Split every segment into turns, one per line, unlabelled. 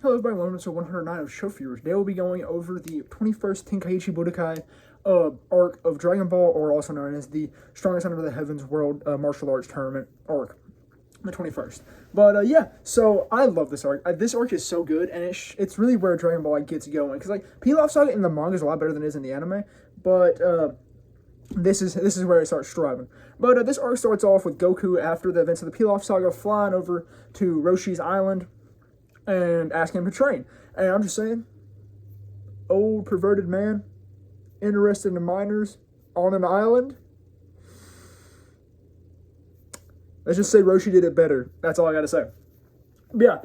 Hello everybody, welcome to 109 of Show Viewers. Today we'll be going over the 21st Tenkaichi Budokai arc of Dragon Ball, or also known as the Strongest Under the Heavens World Martial Arts Tournament arc, the 21st. But yeah, so I love this arc. This arc is so good, and it's really where Dragon Ball gets going. Because like Pilaf Saga in the manga is a lot better than it is in the anime, but this is where it starts striving. But this arc starts off with Goku after the events of the Pilaf Saga flying over to Roshi's Island and asking him to train. And I'm just saying, old perverted man, interested in minors on an island. Let's just say Roshi did it better. That's all I gotta say. Yeah.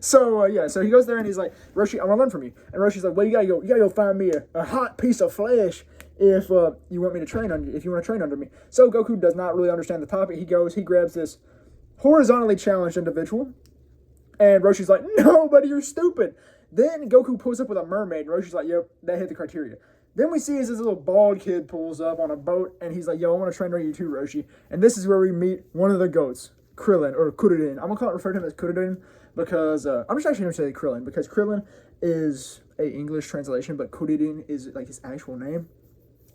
So he goes there and he's like, Roshi, I want to learn from you. And Roshi's like, well, you gotta go find me a hot piece of flesh if you want me to train under you, if you want to train under me. So Goku does not really understand the topic. He grabs this horizontally challenged individual. And Roshi's like, no, buddy, you're stupid. Then Goku pulls up with a mermaid. And Roshi's like, yep, that hit the criteria. Then we see as this little bald kid pulls up on a boat. And he's like, yo, I want to train under you too, Roshi. And this is where we meet one of the goats, Krillin, or Kuririn. I'm going to refer to him as Kuririn because, I'm just actually going to say Krillin. Because Krillin is a English translation, but Kuririn is like his actual name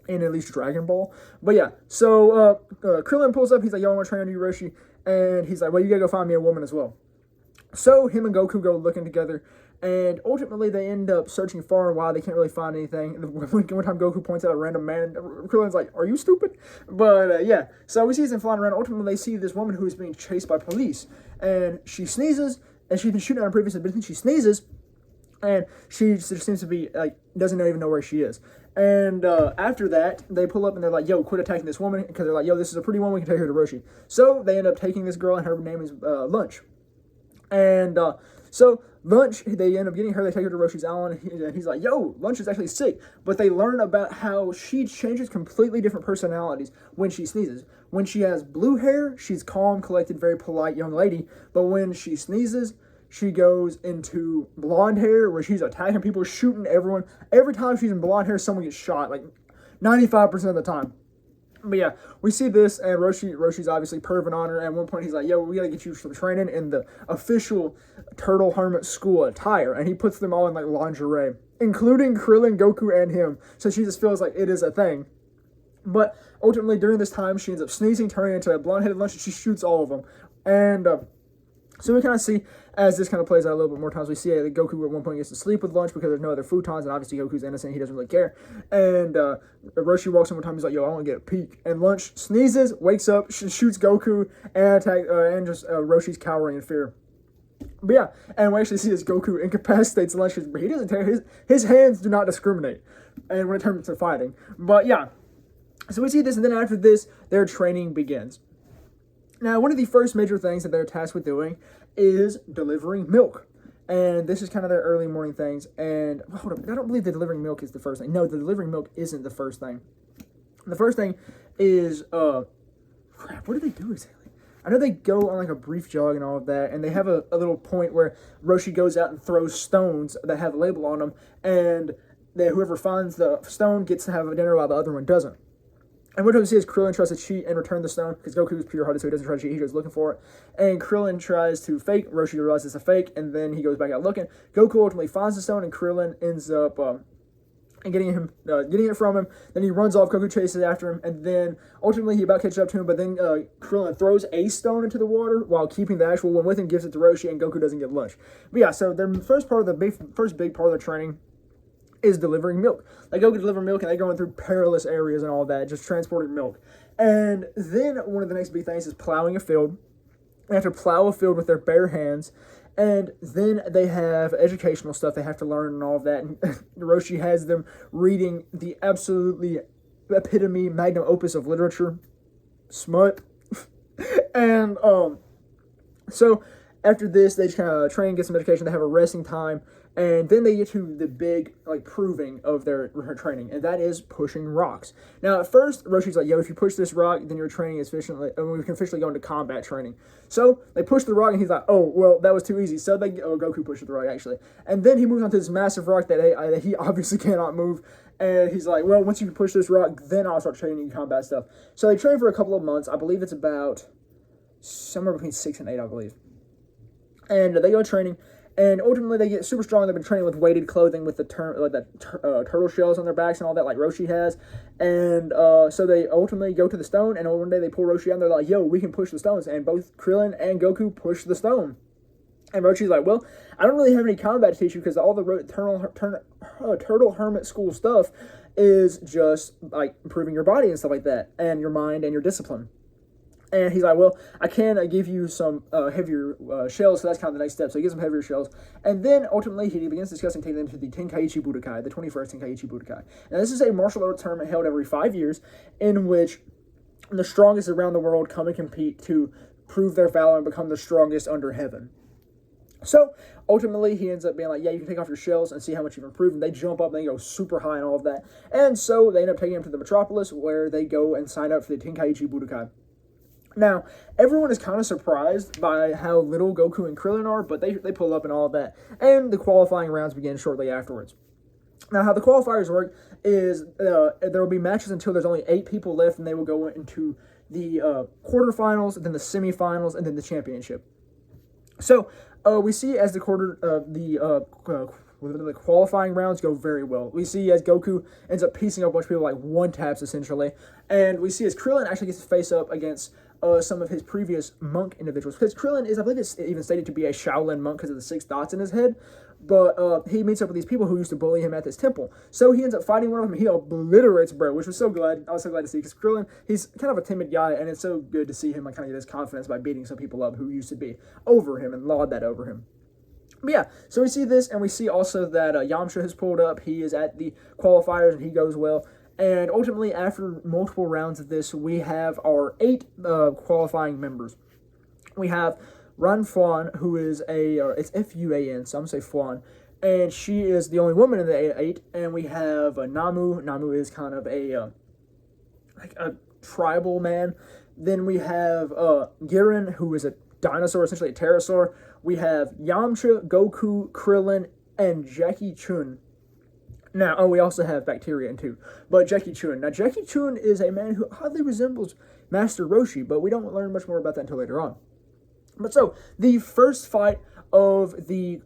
in at least Dragon Ball. But yeah, so Krillin pulls up. He's like, yo, I want to train under you, Roshi. And he's like, well, you got to go find me a woman as well. So him and Goku go looking together, and ultimately they end up searching far and wide. They can't really find anything. One time Goku points out a random man. Krillin's like, are you stupid? But yeah, so we see them flying around. Ultimately they see this woman who is being chased by police, and she sneezes, and she's been shooting on previous ability. She sneezes, and she just seems to be like, doesn't even know where she is. And after that, they pull up and they're like, yo, quit attacking this woman, because they're like, yo, this is a pretty woman, we can take her to Roshi. So they end up taking this girl, and her name is Lunch. And so Lunch, they end up getting her. They take her to Roshi's Island, and he's like, yo, Lunch is actually sick. But they learn about how she changes completely different personalities when she sneezes. When she has blue hair, she's calm, collected, very polite young lady. But when she sneezes, she goes into blonde hair, where she's attacking people, shooting everyone. Every time she's in blonde hair, someone gets shot, like 95% of the time. But yeah, we see this, and Roshi's obviously perving on her. At one point, he's like, yo, we gotta get you some training in the official Turtle Hermit School attire. And he puts them all in, like, lingerie, including Krillin, Goku, and him. So she just feels like it is a thing. But ultimately, during this time, she ends up sneezing, turning into a blonde-headed Lunch, and she shoots all of them. And so we kind of see, as this kind of plays out a little bit more times, we see that Goku at one point gets to sleep with Lunch because there's no other futons, and obviously Goku's innocent, he doesn't really care. And Roshi walks in one time, he's like, yo, I want to get a peek. And Lunch sneezes, wakes up, shoots Goku, and Roshi's cowering in fear. But yeah, and we actually see as Goku incapacitates Lunch, but he doesn't care, his hands do not discriminate, and when it turns to fighting. But yeah, so we see this, and then after this, their training begins. Now, one of the first major things that they're tasked with doing is delivering milk. And this is kind of their early morning things. And, hold up, I don't believe the delivering milk is the first thing. No, the delivering milk isn't the first thing. The first thing is, crap, what do they do exactly? I know they go on like a brief jog and all of that, and they have a little point where Roshi goes out and throws stones that have a label on them, and whoever finds the stone gets to have a dinner while the other one doesn't. And what we see is Krillin tries to cheat and return the stone, because Goku is pure-hearted, so he doesn't try to cheat, he goes looking for it. And Krillin tries to fake, Roshi realizes it's a fake, and then he goes back out looking. Goku ultimately finds the stone, and Krillin ends up getting it from him. Then he runs off, Goku chases after him, and then ultimately he about catches up to him, but then Krillin throws a stone into the water while keeping the actual one with him, gives it to Roshi, and Goku doesn't get Lunch. But yeah, so their first big part of their training is delivering milk. They go deliver milk, and they're going through perilous areas and all that, just transporting milk. And then one of the next big things is plowing a field. They have to plow a field with their bare hands. And then they have educational stuff they have to learn and all of that. And Roshi has them reading the absolutely epitome magnum opus of literature, smut. And so after this, they just kind of train, get some education. They have a resting time, and then they get to the big, like, proving of their training, and that is pushing rocks. Now, at first, Roshi's like, yo, if you push this rock, then your training is efficiently, and we can officially go into combat training. So they push the rock, and he's like, oh, well, that was too easy. So Goku pushes the rock, actually. And then he moves on to this massive rock that he obviously cannot move. And he's like, well, once you push this rock, then I'll start training you combat stuff. So they train for a couple of months. I believe it's about somewhere between 6 and 8, I believe. And they go training, And ultimately, they get super strong. They've been training with weighted clothing with the turtle shells on their backs and all that, like Roshi has. And so they ultimately go to the stone, and one day they pull Roshi out, and they're like, yo, we can push the stones. And both Krillin and Goku push the stone. And Roshi's like, well, I don't really have any combat to teach you because all the Turtle Hermit School stuff is just, like, improving your body and stuff like that, and your mind and your discipline. And he's like, well, I can give you some heavier shells, so that's kind of the next step. So he gives them heavier shells. And then, ultimately, he begins discussing taking them to the Tenkaichi Budokai, the 21st Tenkaichi Budokai. Now, this is a martial arts tournament held every 5 years in which the strongest around the world come and compete to prove their valor and become the strongest under heaven. So, ultimately, he ends up being like, yeah, you can take off your shells and see how much you've improved. And they jump up and they go super high and all of that. And so, they end up taking him to the metropolis where they go and sign up for the Tenkaichi Budokai. Now, everyone is kind of surprised by how little Goku and Krillin are, but they pull up and all of that. And the qualifying rounds begin shortly afterwards. Now, how the qualifiers work is there will be matches until there's only 8 people left, and they will go into the quarterfinals, then the semifinals, and then the championship. So, we see as the qualifying rounds go very well. We see as Goku ends up piecing up a bunch of people like one-taps, essentially. And we see as Krillin actually gets to face up against some of his previous monk individuals. Because Krillin is, I believe it's even stated to be a Shaolin monk because of the 6 dots in his head. But he meets up with these people who used to bully him at this temple. So he ends up fighting one of them. He obliterates bro, which was so glad. I was so glad to see. Because Krillin, he's kind of a timid guy. And it's so good to see him like kind of get his confidence by beating some people up who used to be over him and laud that over him. But yeah, so we see this, and we see also that Yamcha has pulled up. He is at the qualifiers, and he goes well. And ultimately, after multiple rounds of this, we have our 8 qualifying members. We have Ran Fuan, who is it's Fuan, so I'm going to say Fuan. And she is the only woman in the 8. And we have Namu. Namu is kind of a tribal man. Then we have Girin, who is a dinosaur, essentially a pterosaur. We have Yamcha, Goku, Krillin, and Jackie Chun. Now, we also have Bacterian too, but Jackie Chun. Now, Jackie Chun is a man who oddly resembles Master Roshi, but we don't learn much more about that until later on. But so, the first fight of the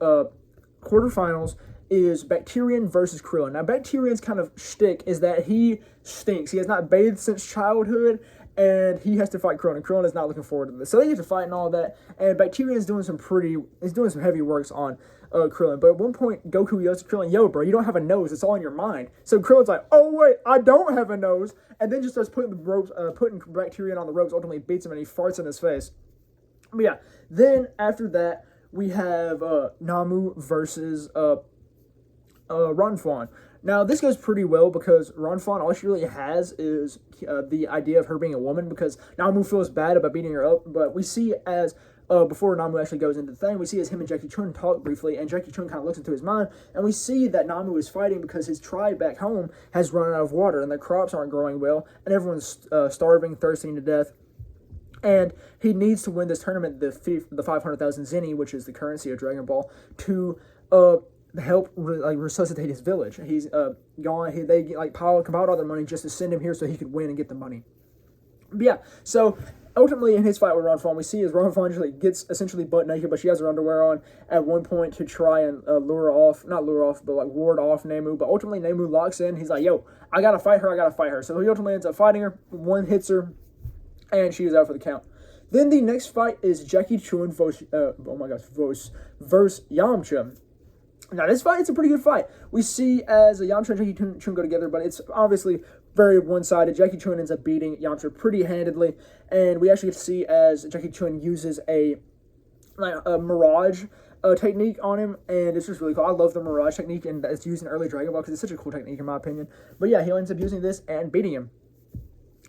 quarterfinals is Bacterian versus Krillin. Now, Bacterian's kind of shtick is that he stinks. He has not bathed since childhood, and he has to fight Krillin, and Krillin is not looking forward to this. So they get to fight and all that, and Bacterian is doing some heavy works on Krillin. But at one point, Goku yells to Krillin, yo, bro, you don't have a nose. It's all in your mind. So Krillin's like, oh, wait, I don't have a nose. And then just starts putting Bacterian on the ropes, ultimately beats him, and he farts in his face. But yeah, then after that, we have Namu versus Ran Fuan. Now, this goes pretty well because Ran Fuan, all she really has is the idea of her being a woman because Namu feels bad about beating her up. But we see as, before Namu actually goes into the thing, we see as him and Jackie Chun talk briefly, and Jackie Chun kind of looks into his mind, and we see that Namu is fighting because his tribe back home has run out of water, and their crops aren't growing well, and everyone's starving, thirsting to death. And he needs to win this tournament, the 500,000 Zenny, which is the currency of Dragon Ball, to help resuscitate his village. He's gone. They compiled all their money just to send him here so he could win and get the money. But yeah, so ultimately in his fight with Ran Fuan, we see as Ran Fuan gets essentially butt naked, but she has her underwear on at one point to try and ward off Nemu. But ultimately Nemu locks in. He's like, yo, I gotta fight her. So he ultimately ends up fighting her. One hits her, and she is out for the count. Then the next fight is Jackie Chun versus Yamcha. Now, this fight, it's a pretty good fight. We see as Yamcha and Jackie Chun go together, but it's obviously very one-sided. Jackie Chun ends up beating Yamcha pretty handedly, and we actually get to see as Jackie Chun uses a Mirage technique on him, and it's just really cool. I love the Mirage technique, and it's used in early Dragon Ball because it's such a cool technique in my opinion. But yeah, he ends up using this and beating him.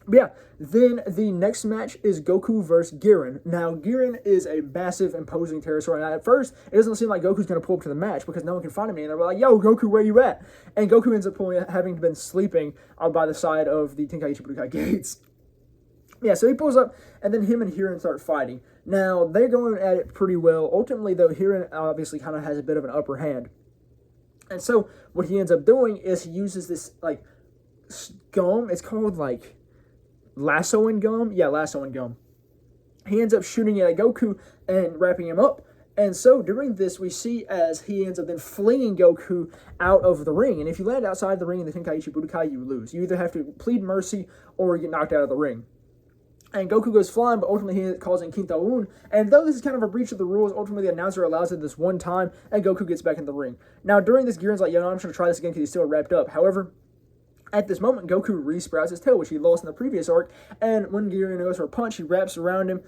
But yeah, then the next match is Goku versus Girin. Now, Girin is a massive, imposing pterosaur, and at first, it doesn't seem like Goku's going to pull up to the match because no one can find him, and they're like, yo, Goku, where you at? And Goku ends up having been sleeping by the side of the Tenkaichi Budokai gates. Yeah, so he pulls up, and then him and Hirin start fighting. Now, they're going at it pretty well. Ultimately, though, Hirin obviously kind of has a bit of an upper hand. And so, what he ends up doing is he uses this, gum. It's called, lassoing gum? Yeah, lassoing gum. He ends up shooting it at Goku and wrapping him up. And so during this, we see as he ends up then flinging Goku out of the ring. And if you land outside the ring in the Tenkaichi Budokai, you lose. You either have to plead mercy or get knocked out of the ring. And Goku goes flying, but ultimately he calls in Kinta-un. And though this is kind of a breach of the rules, ultimately the announcer allows it this one time, and Goku gets back in the ring. Now, during this, Giran's like, yo, no, I'm just going to try this again because he's still wrapped up. However, at this moment, Goku re-sprouts his tail, which he lost in the previous arc, and when Giran goes for a punch, he wraps around him,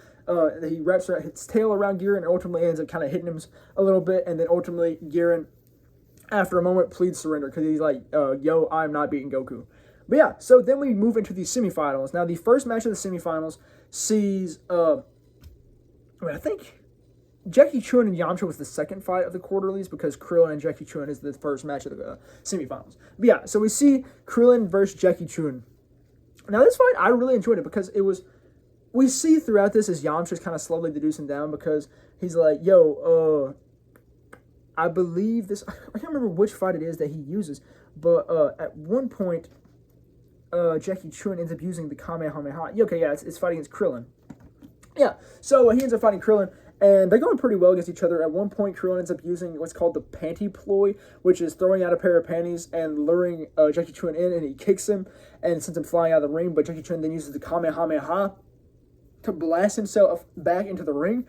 he wraps his tail around Giran, and ultimately ends up kind of hitting him a little bit, and then ultimately Giran, after a moment, pleads surrender, because he's like, yo, I'm not beating Goku. But yeah, so then we move into the semifinals. Now, the first match of the semifinals sees, I think Jackie Chun and Yamcha was the second fight of the quarterlies because Krillin and Jackie Chun is the first match of the semifinals. But yeah, so we see Krillin versus Jackie Chun. Now, this fight, I really enjoyed it because we see throughout this as Yamcha's kind of slowly deducing down because he's like, yo, I believe this, I can't remember which fight it is that he uses, but at one point, Jackie Chun ends up using the Kamehameha. Okay, yeah, it's fighting against Krillin. Yeah, so he ends up fighting Krillin, and they're going pretty well against each other. At one point, Krillin ends up using what's called the panty ploy, which is throwing out a pair of panties and luring Jackie Chun in, and he kicks him and sends him flying out of the ring, but Jackie Chun then uses the Kamehameha to blast himself back into the ring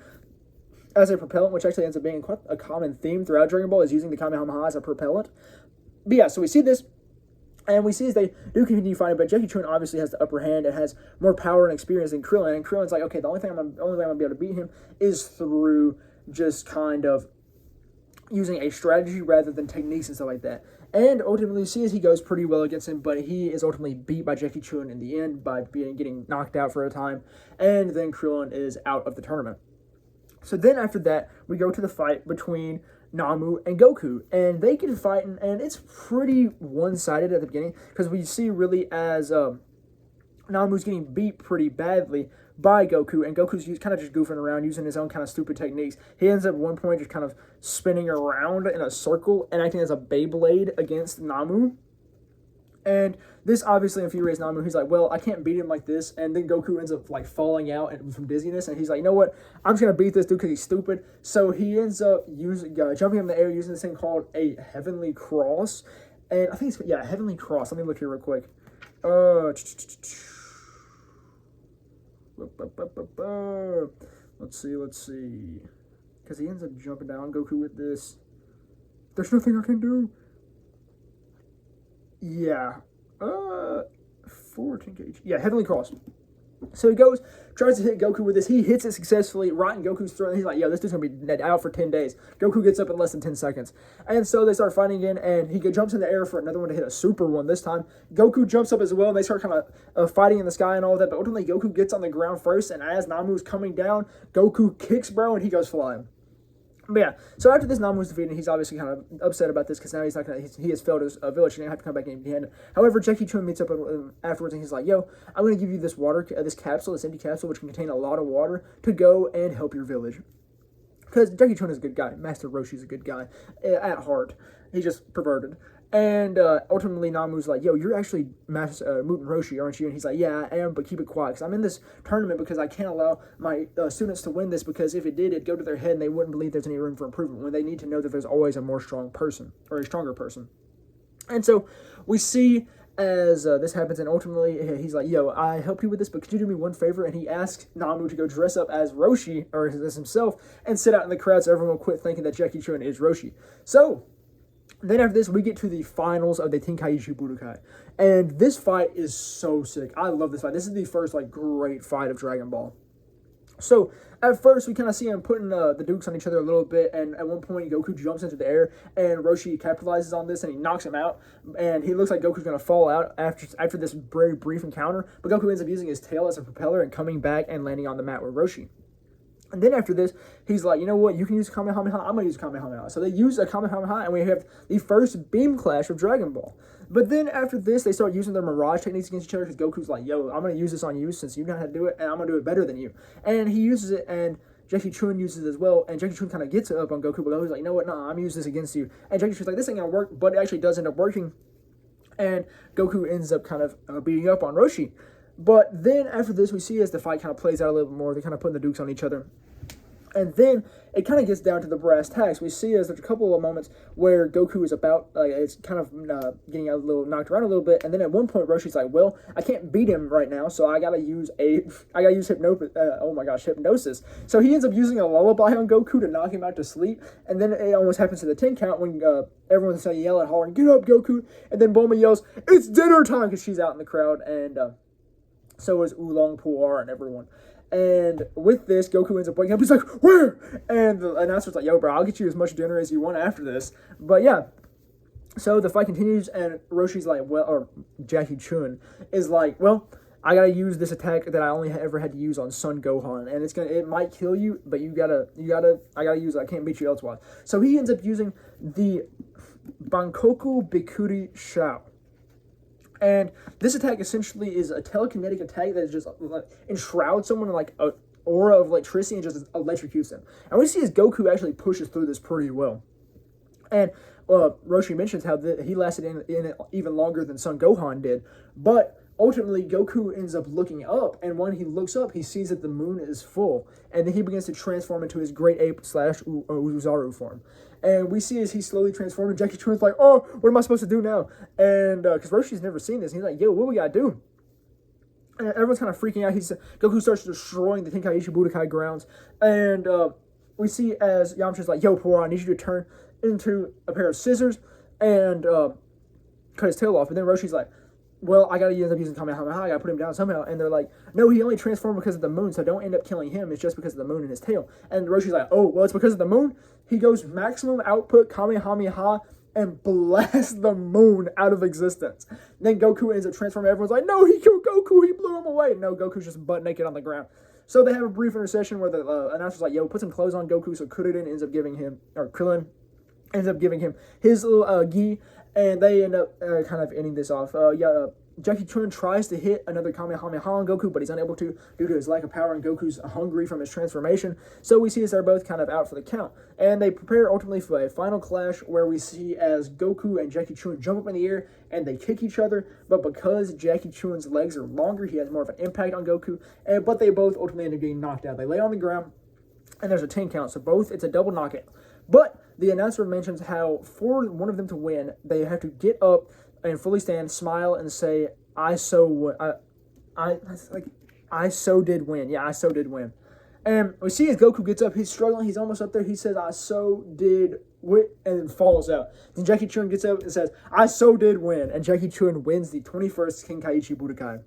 as a propellant, which actually ends up being quite a common theme throughout Dragon Ball, is using the Kamehameha as a propellant. But yeah, so we see this, and we see as they do continue fighting, but Jackie Chun obviously has the upper hand and has more power and experience than Krillin. And Krillin's like, okay, the only way I'm gonna be able to beat him is through just kind of using a strategy rather than techniques and stuff like that. And ultimately, see as he goes pretty well against him, but he is ultimately beat by Jackie Chun in the end by getting knocked out for a time, and then Krillin is out of the tournament. So then after that, we go to the fight between Namu and Goku, and they get fighting, and it's pretty one-sided at the beginning because we see really as Namu's getting beat pretty badly by Goku, and Goku's kind of just goofing around using his own kind of stupid techniques. He ends up at one point just kind of spinning around in a circle and acting as a Beyblade against Namu. And this obviously infuriates Namu. He's like, well, I can't beat him like this. And then Goku ends up like falling out from dizziness. And he's like, you know what? I'm just going to beat this dude because he's stupid. So he ends up jumping in the air using this thing called a Heavenly Cross. And I think it's, yeah, Heavenly Cross. Let me look here real quick. Let's see. Because he ends up jumping down Goku with this. There's nothing I can do. Yeah. 14 Yeah, Heavenly Cross. So he goes, tries to hit Goku with this. He hits it successfully right in Goku's throat. And he's like, yo, this dude's going to be out for 10 days. Goku gets up in less than 10 seconds. And so they start fighting again, and he jumps in the air for another one to hit a super one this time. Goku jumps up as well, and they start kind of fighting in the sky and all that. But ultimately, Goku gets on the ground first, and as Namu's coming down, Goku kicks bro, and he goes flying. But yeah, so after this, Namu was defeated, and he's obviously kind of upset about this because now he has failed his village, and he have to come back empty-handed. However, Jackie Chun meets up afterwards, and he's like, yo, I'm going to give you this this capsule, this empty capsule, which can contain a lot of water to go and help your village. Because Jackie Chun is a good guy. Master Roshi's a good guy at heart. He's just perverted. And ultimately, Namu's like, yo, you're actually Master Muten Roshi, aren't you? And he's like, yeah, I am, but keep it quiet. Because I'm in this tournament because I can't allow my students to win this, because if it did, it'd go to their head and they wouldn't believe there's any room for improvement, when they need to know that there's always a more strong person, or a stronger person. And so we see as this happens, and ultimately he's like, yo, I help you with this, but could you do me one favor? And he asks Namu to go dress up as Roshi, or as himself, and sit out in the crowd so everyone will quit thinking that Jackie Chun is Roshi. So then after this, we get to the finals of the Tenkaichi Budokai. And this fight is so sick. I love this fight. This is the first, great fight of Dragon Ball. So, at first, we kind of see him putting the dukes on each other a little bit, and at one point, Goku jumps into the air, and Roshi capitalizes on this, and he knocks him out, and he looks like Goku's going to fall out after this very brief encounter, but Goku ends up using his tail as a propeller and coming back and landing on the mat with Roshi. And then after this, he's like, you know what, you can use Kamehameha, I'm going to use Kamehameha. So they use a Kamehameha, and we have the first beam clash of Dragon Ball. But then after this, they start using their Mirage techniques against each other, because Goku's like, yo, I'm going to use this on you since you know how to do it, and I'm going to do it better than you. And he uses it, and Jackie Chun uses it as well, and Jackie Chun kind of gets it up on Goku, but Goku's like, you know what, no, I'm going to use this against you. And Jackie Chun's like, this ain't going to work, but it actually does end up working. And Goku ends up kind of beating up on Roshi. But then after this, we see as the fight kind of plays out a little bit more, they're kind of putting the dukes on each other. And then it kind of gets down to the brass tacks. We see as there's a couple of moments where Goku is about, it's kind of getting a little knocked around a little bit. And then at one point, Roshi's like, well, I can't beat him right now, so I gotta use hypnosis. So he ends up using a lullaby on Goku to knock him out to sleep. And then it almost happens to the 10 count when everyone's yelling, hollering, get up, Goku. And then Bulma yells, it's dinner time, because she's out in the crowd. And so is Oolong Puar and everyone. And with this, Goku ends up waking up. He's like, where? And the announcer's like, yo, bro, I'll get you as much dinner as you want after this. But yeah, so the fight continues, and Roshi's like, well, or Jackie Chun is like, well, I gotta use this attack that I only ever had to use on Son Gohan, and it might kill you, but I gotta use it. I can't beat you elsewise. So he ends up using the Bankoku Bikuri Shao. And this attack essentially is a telekinetic attack that just enshrouds someone in like an aura of electricity and just electrocutes them. And we see as Goku actually pushes through this pretty well. And Roshi mentions how he lasted in it even longer than Son Gohan did. But ultimately, Goku ends up looking up, and when he looks up, he sees that the moon is full. And then he begins to transform into his Great Ape / Uzaru form. And we see as he slowly transforms, and Jackie Chun's like, oh, what am I supposed to do now? And because Roshi's never seen this, and he's like, yo, what we gotta do? And everyone's kind of freaking out. Goku starts destroying the Tenkaichi Budokai grounds. And we see as Yamcha's like, yo, Puar, I need you to turn into a pair of scissors and cut his tail off. And then Roshi's like, well, I gotta end up using Kamehameha, I gotta put him down somehow. And they're like, no, he only transformed because of the moon, so don't end up killing him, it's just because of the moon and his tail. And Roshi's like, oh, well, it's because of the moon? He goes maximum output Kamehameha and blasts the moon out of existence. Then Goku ends up transforming, everyone's like, no, he killed Goku, he blew him away. No, Goku's just butt naked on the ground. So they have a brief intercession where the announcer's like, yo, put some clothes on Goku, so Krillin ends up giving him his little gi, and they end up kind of ending this off. Jackie Chun tries to hit another Kamehameha on Goku, but he's unable to due to his lack of power, and Goku's hungry from his transformation. So we see as they're both kind of out for the count. And they prepare ultimately for a final clash where we see as Goku and Jackie Chun jump up in the air and they kick each other. But because Jackie Chun's legs are longer, he has more of an impact on Goku. But they both ultimately end up getting knocked out. They lay on the ground and there's a 10 count. So it's a double knockout. But the announcer mentions how for one of them to win, they have to get up and fully stand, smile, and say, I so did win. Yeah, I so did win. And we see as Goku gets up, he's struggling, he's almost up there, he says, I so did win, and falls out. Then Jackie Chun gets up and says, I so did win, and Jackie Chun wins the 21st Tenkaichi Budokai.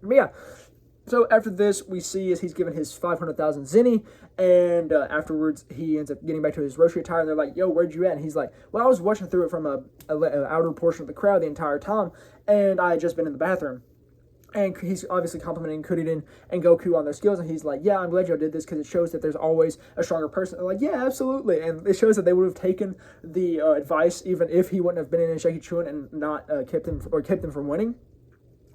But yeah, so after this, we see as he's given his 500,000 zenny, and afterwards, he ends up getting back to his Roshi attire, and they're like, yo, where'd you at? And he's like, well, I was watching through it from an outer portion of the crowd the entire time, and I had just been in the bathroom. And he's obviously complimenting Kuririn and Goku on their skills, and he's like, yeah, I'm glad y'all did this, because it shows that there's always a stronger person. They're like, yeah, absolutely. And it shows that they would have taken the advice, even if he wouldn't have been in Jackie Chun and not kept him from winning.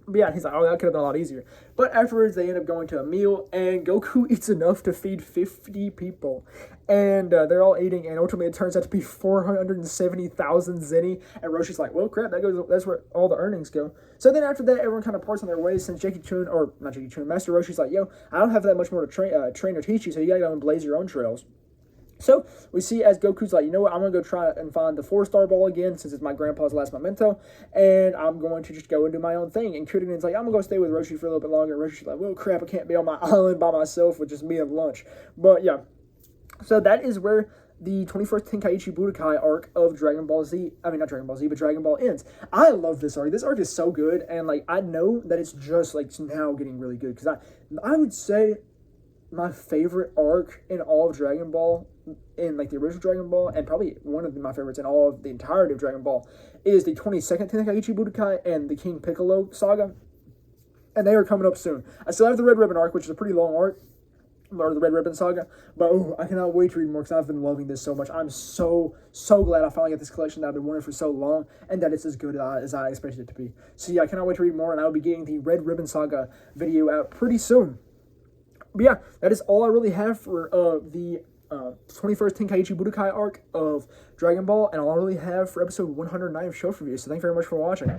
But yeah, he's like, oh, that could have been a lot easier. But afterwards, they end up going to a meal, and Goku eats enough to feed 50 people. And they're all eating, and ultimately it turns out to be 470,000 zenny. And Roshi's like, well, crap, that's where all the earnings go. So then after that, everyone kind of parts on their ways, since Master Roshi's like, yo, I don't have that much more to train or teach you, so you gotta go and blaze your own trails. So we see as Goku's like, you know what, I'm going to go try and find the 4-star ball again, since it's my grandpa's last memento, and I'm going to just go and do my own thing. And Kuririn's like, I'm going to go stay with Roshi for a little bit longer. And Roshi's like, well, crap, I can't be on my island by myself with just me and lunch. But yeah, so that is where the 21st Tenkaichi Budokai arc of Dragon Ball ends. I love this arc. This arc is so good, and like I know that it's just like now getting really good, because I would say my favorite arc in all of Dragon Ball, in like the original Dragon Ball, and probably one of my favorites in all of the entirety of Dragon Ball, is the 22nd Tenkaichi Budokai and the King Piccolo saga. And they are coming up soon. I still have the Red Ribbon arc, which is a pretty long arc, or the Red Ribbon saga, but I cannot wait to read more, because I've been loving this so much. I'm so glad I finally got this collection that I've been wanting for so long, and that it's as good as I expected it to be. So yeah, I cannot wait to read more, and I will be getting the Red Ribbon saga video out pretty soon. But yeah, that is all I really have for the 21st Tenkaichi Budokai arc of Dragon Ball, and all I really have for episode 109 of Show Review. So thank you very much for watching.